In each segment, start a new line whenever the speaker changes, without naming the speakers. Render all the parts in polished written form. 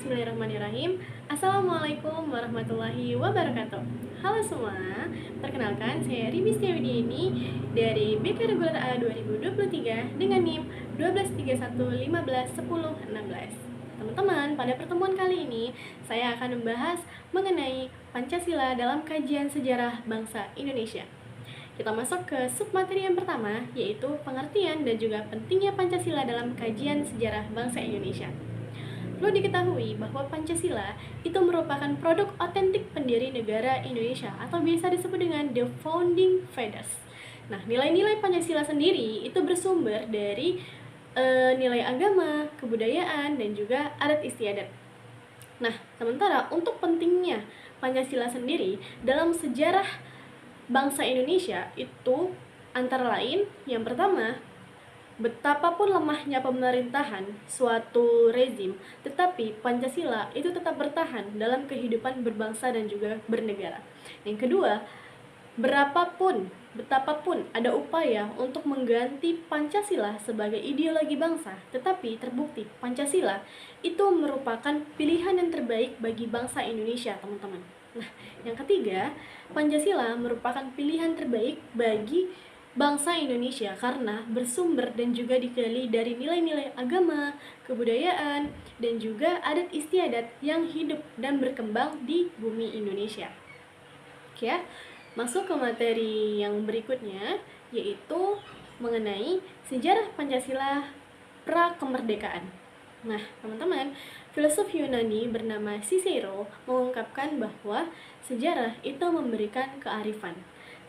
Bismillahirrahmanirrahim. Assalamualaikum warahmatullahi wabarakatuh. Halo semua, perkenalkan saya Ribi Setiawidiani dari BK Reguler A 2023 dengan NIM 1231151016. Teman-teman, pada pertemuan kali ini saya akan membahas mengenai Pancasila dalam kajian sejarah bangsa Indonesia. Kita masuk ke submateri yang pertama, yaitu pengertian dan juga pentingnya Pancasila dalam kajian sejarah bangsa Indonesia. Perlu diketahui bahwa Pancasila itu merupakan produk otentik pendiri negara Indonesia atau biasa disebut dengan the founding fathers. Nah, nilai-nilai Pancasila sendiri itu bersumber dari nilai agama, kebudayaan, dan juga adat istiadat. Nah, sementara untuk pentingnya Pancasila sendiri dalam sejarah bangsa Indonesia itu antara lain, yang pertama, betapapun lemahnya pemerintahan suatu rezim, tetapi Pancasila itu tetap bertahan dalam kehidupan berbangsa dan juga bernegara. Yang kedua, betapapun ada upaya untuk mengganti Pancasila sebagai ideologi bangsa, tetapi terbukti Pancasila itu merupakan pilihan yang terbaik bagi bangsa Indonesia, teman-teman. Nah, yang ketiga, Pancasila merupakan pilihan terbaik bagi bangsa Indonesia karena bersumber dan juga dikelilingi dari nilai-nilai agama, kebudayaan, dan juga adat istiadat yang hidup dan berkembang di bumi Indonesia. Oke ya, masuk ke materi yang berikutnya, yaitu mengenai sejarah Pancasila pra-kemerdekaan. Nah, teman-teman, filsuf Yunani bernama Cicero mengungkapkan bahwa sejarah itu memberikan kearifan.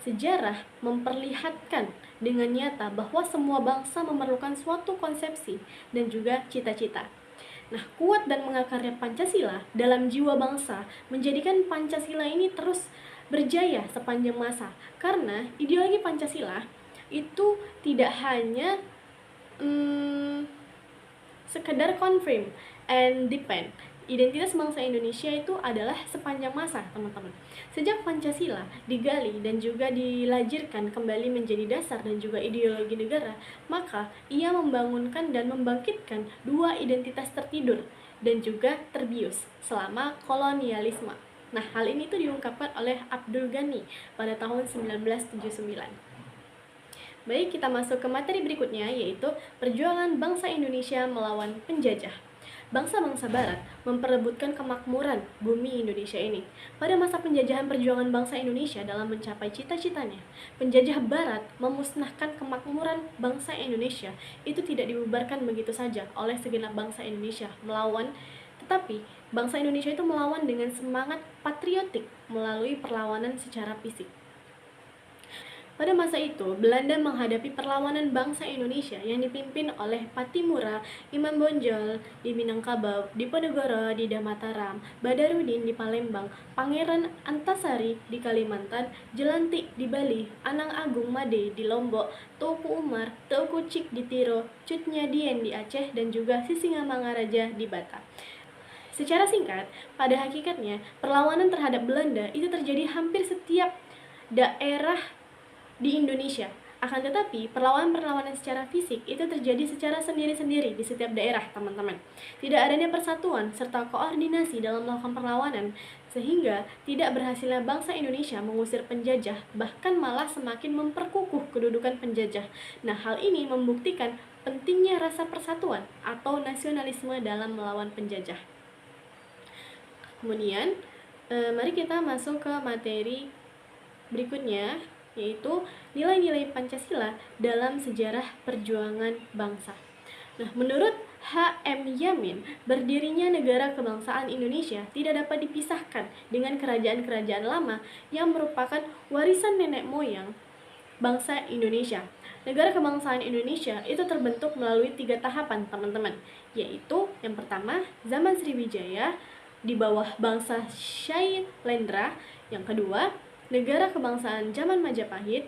Sejarah memperlihatkan dengan nyata bahwa semua bangsa memerlukan suatu konsepsi dan juga cita-cita. Nah, kuat dan mengakarnya Pancasila dalam jiwa bangsa menjadikan Pancasila ini terus berjaya sepanjang masa. Karena ideologi Pancasila itu tidak hanya sekedar confirm and depend. Identitas bangsa Indonesia itu adalah sepanjang masa, teman-teman. Sejak Pancasila digali dan juga dilahirkan kembali menjadi dasar dan juga ideologi negara, maka ia membangunkan dan membangkitkan dua identitas tertidur dan juga terbius selama kolonialisme. Nah, hal ini tuh diungkapkan oleh Abdul Ghani pada tahun 1979. Baik, kita masuk ke materi berikutnya, yaitu perjuangan bangsa Indonesia melawan penjajah. Bangsa-bangsa barat memperebutkan kemakmuran bumi Indonesia ini. Pada masa penjajahan perjuangan bangsa Indonesia dalam mencapai cita-citanya, penjajah barat memusnahkan kemakmuran bangsa Indonesia. Itu tidak dibubarkan begitu saja oleh segenap bangsa Indonesia melawan, tetapi bangsa Indonesia itu melawan dengan semangat patriotik melalui perlawanan secara fisik. Pada masa itu, Belanda menghadapi perlawanan bangsa Indonesia yang dipimpin oleh Pattimura, Imam Bonjol di Minangkabau, Diponegoro di Mataram, Badarudin di Palembang, Pangeran Antasari di Kalimantan, Jelantik di Bali, Anang Agung Made di Lombok, Teuku Umar, Teuku Cik di Tiro, Cut Nyadien di Aceh, dan juga Sisingamangaraja di Batak. Secara singkat, pada hakikatnya, perlawanan terhadap Belanda itu terjadi hampir setiap daerah di Indonesia. Akan tetapi, perlawanan-perlawanan secara fisik itu terjadi secara sendiri-sendiri di setiap daerah, teman-teman. Tidak adanya persatuan serta koordinasi dalam melakukan perlawanan, sehingga tidak berhasilnya bangsa Indonesia mengusir penjajah, bahkan malah semakin memperkukuh kedudukan penjajah. Nah, hal ini membuktikan pentingnya rasa persatuan atau nasionalisme dalam melawan penjajah. Kemudian, mari kita masuk ke materi berikutnya, yaitu nilai-nilai Pancasila dalam sejarah perjuangan bangsa. Nah, menurut H.M. Yamin, berdirinya negara kebangsaan Indonesia tidak dapat dipisahkan dengan kerajaan-kerajaan lama yang merupakan warisan nenek moyang bangsa Indonesia. Negara kebangsaan Indonesia itu terbentuk melalui 3 tahapan, teman-teman, yaitu yang pertama, zaman Sriwijaya di bawah bangsa Shailendra, yang kedua, negara kebangsaan zaman Majapahit.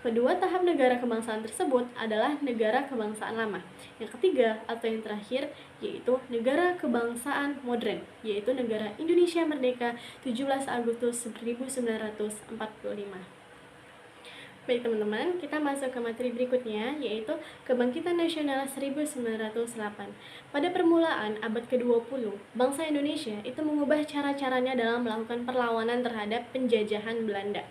Kedua tahap negara kebangsaan tersebut adalah negara kebangsaan lama. Yang ketiga atau yang terakhir yaitu negara kebangsaan modern, yaitu negara Indonesia Merdeka 17 Agustus 1945. Baik teman-teman, kita masuk ke materi berikutnya, yaitu Kebangkitan Nasional 1908. Pada permulaan abad ke-20, bangsa Indonesia itu mengubah cara-caranya dalam melakukan perlawanan terhadap penjajahan Belanda.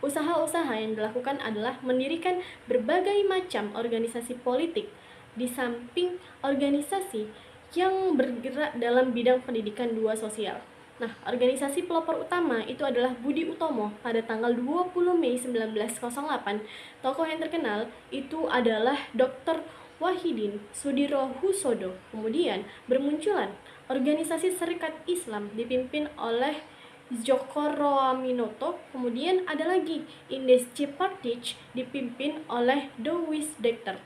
Usaha-usaha yang dilakukan adalah mendirikan berbagai macam organisasi politik, di samping organisasi yang bergerak dalam bidang pendidikan dua sosial. Nah, organisasi pelopor utama itu adalah Budi Utomo pada tanggal 20 Mei 1908. Tokoh yang terkenal itu adalah Dr. Wahidin Sudirohusodo. Kemudian bermunculan organisasi Serikat Islam dipimpin oleh Djoko Roaminoto. Kemudian ada lagi Indes Cipartich dipimpin oleh Dowis Dekter.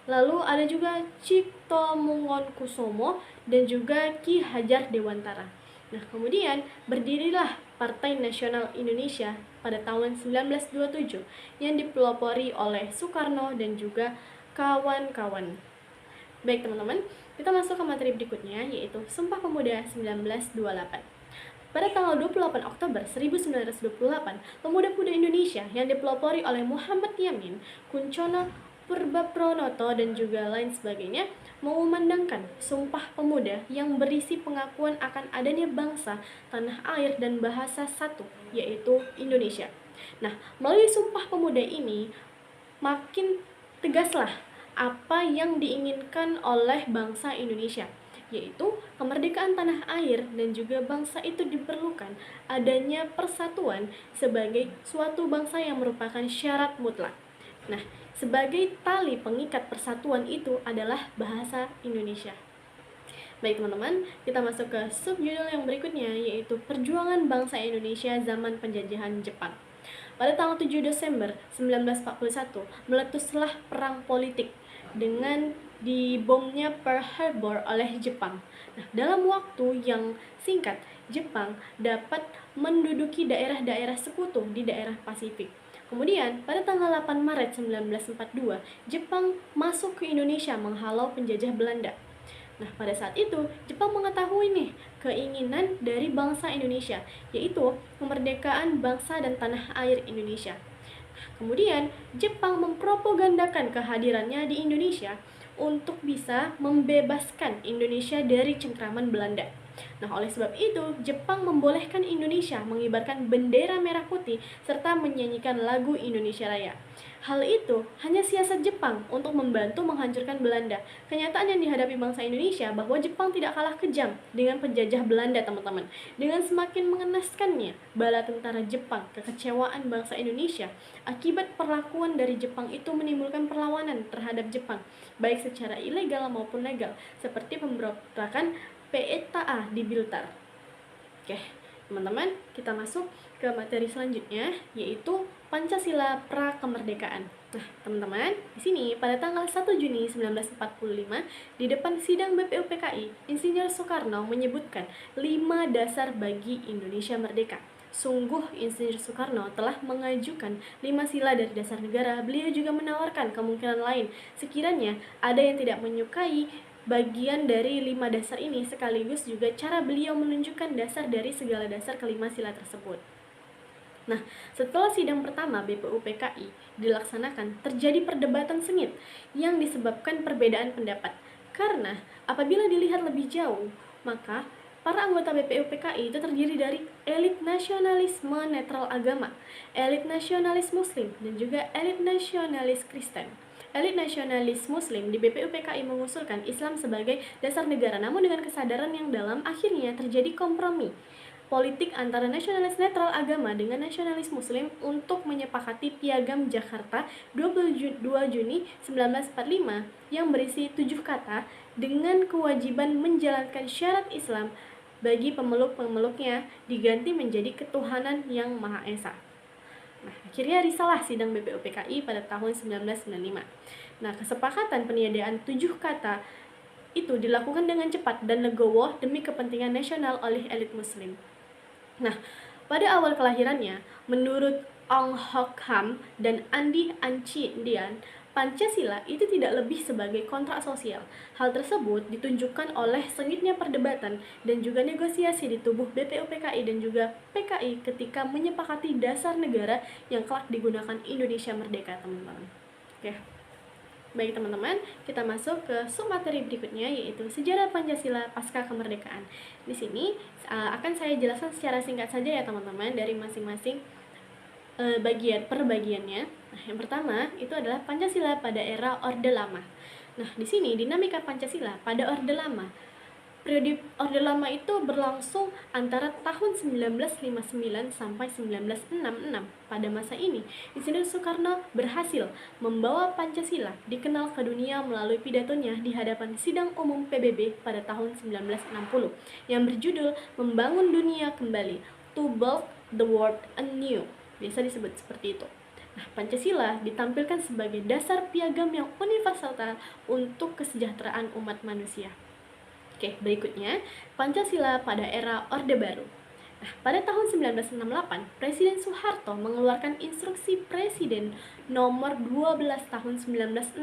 Lalu ada juga Cipto Mangunkusumo dan juga Ki Hajar Dewantara. Nah, kemudian berdirilah Partai Nasional Indonesia pada tahun 1927 yang dipelopori oleh Soekarno dan juga kawan-kawan. Baik teman-teman, kita masuk ke materi berikutnya, yaitu Sumpah Pemuda 1928. Pada tanggal 28 Oktober 1928, pemuda-pemuda Indonesia yang dipelopori oleh Muhammad Yamin, Kunchoro Purbapronoto dan juga lain sebagainya mengumandangkan Sumpah Pemuda yang berisi pengakuan akan adanya bangsa, tanah air, dan bahasa satu, yaitu Indonesia. Nah, melalui Sumpah Pemuda ini makin tegaslah apa yang diinginkan oleh bangsa Indonesia, yaitu kemerdekaan tanah air, dan juga bangsa itu diperlukan adanya persatuan sebagai suatu bangsa yang merupakan syarat mutlak. Nah, sebagai tali pengikat persatuan itu adalah bahasa Indonesia. Baik teman-teman, kita masuk ke subjudul yang berikutnya, yaitu Perjuangan Bangsa Indonesia Zaman Penjajahan Jepang. Pada tanggal 7 Desember 1941, meletuslah perang politik dengan dibomnya Pearl Harbor oleh Jepang. Nah, dalam waktu yang singkat, Jepang dapat menduduki daerah-daerah sekutu di daerah Pasifik. Kemudian, pada tanggal 8 Maret 1942, Jepang masuk ke Indonesia menghalau penjajah Belanda. Nah, pada saat itu, Jepang mengetahui nih keinginan dari bangsa Indonesia, yaitu kemerdekaan bangsa dan tanah air Indonesia. Kemudian, Jepang mempropagandakan kehadirannya di Indonesia untuk bisa membebaskan Indonesia dari cengkraman Belanda. Nah, oleh sebab itu, Jepang membolehkan Indonesia mengibarkan bendera merah putih serta menyanyikan lagu Indonesia Raya. Hal itu hanya siasat Jepang untuk membantu menghancurkan Belanda. Kenyataan yang dihadapi bangsa Indonesia bahwa Jepang tidak kalah kejam dengan penjajah Belanda, teman-teman. Dengan semakin mengenaskannya bala tentara Jepang, kekecewaan bangsa Indonesia akibat perlakuan dari Jepang itu menimbulkan perlawanan terhadap Jepang, baik secara ilegal maupun legal, seperti pemberontakan PETA di Blitar. Oke, teman-teman, kita masuk ke materi selanjutnya, yaitu Pancasila Prakemerdekaan. Nah, teman-teman, di sini pada tanggal 1 Juni 1945, di depan sidang BPUPKI, Insinyur Soekarno menyebutkan 5 dasar bagi Indonesia Merdeka. Sungguh Insinyur Soekarno telah mengajukan 5 sila dari dasar negara. Beliau juga menawarkan kemungkinan lain sekiranya ada yang tidak menyukai bagian dari 5 dasar ini, sekaligus juga cara beliau menunjukkan dasar dari segala dasar kelima sila tersebut. Nah, setelah sidang pertama BPUPKI dilaksanakan, terjadi perdebatan sengit yang disebabkan perbedaan pendapat. Karena apabila dilihat lebih jauh, maka para anggota BPUPKI itu terdiri dari elit nasionalisme netral agama, elit nasionalis Muslim, dan juga elit nasionalis Kristen. Elit nasionalis Muslim di BPUPKI mengusulkan Islam sebagai dasar negara, namun dengan kesadaran yang dalam, akhirnya terjadi kompromi politik antara nasionalis netral agama dengan nasionalis Muslim untuk menyepakati Piagam Jakarta 22 Juni 1945 yang berisi 7 kata dengan kewajiban menjalankan syarat Islam bagi pemeluk-pemeluknya diganti menjadi ketuhanan yang Maha Esa. Nah, akhirnya risalah sidang BPUPKI pada tahun 1995. Nah, kesepakatan peniadaan 7 kata itu dilakukan dengan cepat dan legowo demi kepentingan nasional oleh elit Muslim. Nah, pada awal kelahirannya, menurut Ong Hok Ham dan Andi Anci Dian, Pancasila itu tidak lebih sebagai kontrak sosial. Hal tersebut ditunjukkan oleh sengitnya perdebatan dan juga negosiasi di tubuh BPUPKI dan juga PKI ketika menyepakati dasar negara yang kelak digunakan Indonesia merdeka, teman-teman. Oke. Baik teman-teman, kita masuk ke submateri berikutnya, yaitu sejarah Pancasila pasca kemerdekaan. Di sini akan saya jelaskan secara singkat saja ya teman-teman dari masing-masing bagian per bagiannya. Nah, yang pertama itu adalah Pancasila pada era Orde Lama. Nah, di sini dinamika Pancasila pada Orde Lama. Periode Orde Lama itu berlangsung antara tahun 1959 sampai 1966. Pada masa ini, Insinyur Soekarno berhasil membawa Pancasila dikenal ke dunia melalui pidatonya di hadapan Sidang Umum PBB pada tahun 1960 yang berjudul Membangun Dunia Kembali, To Build the World Anew. Biasa disebut seperti itu. Nah, Pancasila ditampilkan sebagai dasar piagam yang universal untuk kesejahteraan umat manusia. Oke, berikutnya Pancasila pada era Orde Baru. Nah, pada tahun 1968, Presiden Soeharto mengeluarkan Instruksi Presiden nomor 12 tahun 1968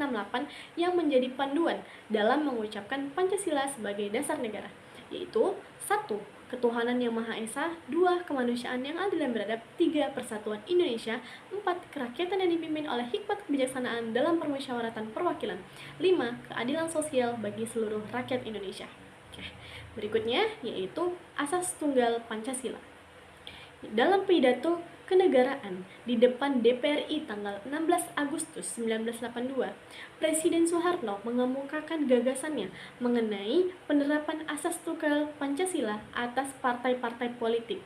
yang menjadi panduan dalam mengucapkan Pancasila sebagai dasar negara, yaitu 1. Ketuhanan yang Maha Esa, 2. Kemanusiaan yang adil dan beradab, 3. Persatuan Indonesia, 4. Kerakyatan yang dipimpin oleh hikmat kebijaksanaan dalam permusyawaratan perwakilan, 5. Keadilan sosial bagi seluruh rakyat Indonesia. Oke, berikutnya yaitu Asas Tunggal Pancasila. Dalam pidato kenegaraan di depan DPRI tanggal 16 Agustus 1982, Presiden Soeharto mengemukakan gagasannya mengenai penerapan asas tunggal Pancasila atas partai-partai politik.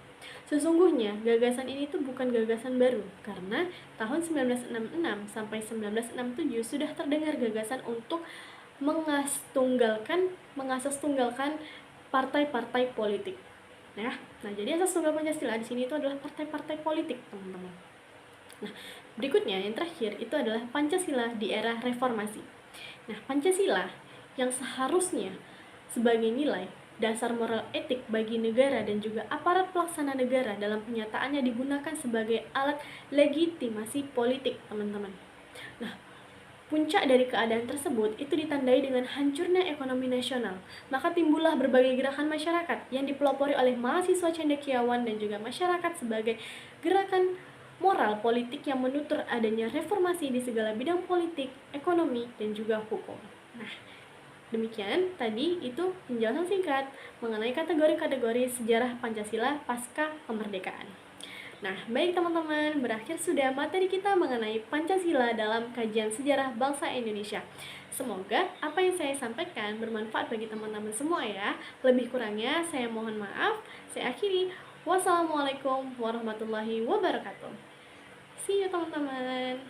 Sesungguhnya gagasan ini tuh bukan gagasan baru, karena tahun 1966 sampai 1967 sudah terdengar gagasan untuk mengasas tunggalkan partai-partai politik. Nah, jadi asas tunggal Pancasila di sini itu adalah partai-partai politik, teman-teman. Nah, berikutnya yang terakhir itu adalah Pancasila di era reformasi. Nah, Pancasila yang seharusnya sebagai nilai dasar moral etik bagi negara dan juga aparat pelaksana negara dalam kenyataannya digunakan sebagai alat legitimasi politik, teman-teman. Nah, puncak dari keadaan tersebut itu ditandai dengan hancurnya ekonomi nasional. Maka timbullah berbagai gerakan masyarakat yang dipelopori oleh mahasiswa cendekiawan dan juga masyarakat sebagai gerakan moral politik yang menutur adanya reformasi di segala bidang politik, ekonomi, dan juga hukum. Nah, demikian tadi itu penjelasan singkat mengenai kategori-kategori sejarah Pancasila pasca kemerdekaan. Nah, baik teman-teman, berakhir sudah materi kita mengenai Pancasila dalam kajian sejarah bangsa Indonesia. Semoga apa yang saya sampaikan bermanfaat bagi teman-teman semua ya. Lebih kurangnya saya mohon maaf. Saya akhiri. Wassalamualaikum warahmatullahi wabarakatuh. See you teman-teman.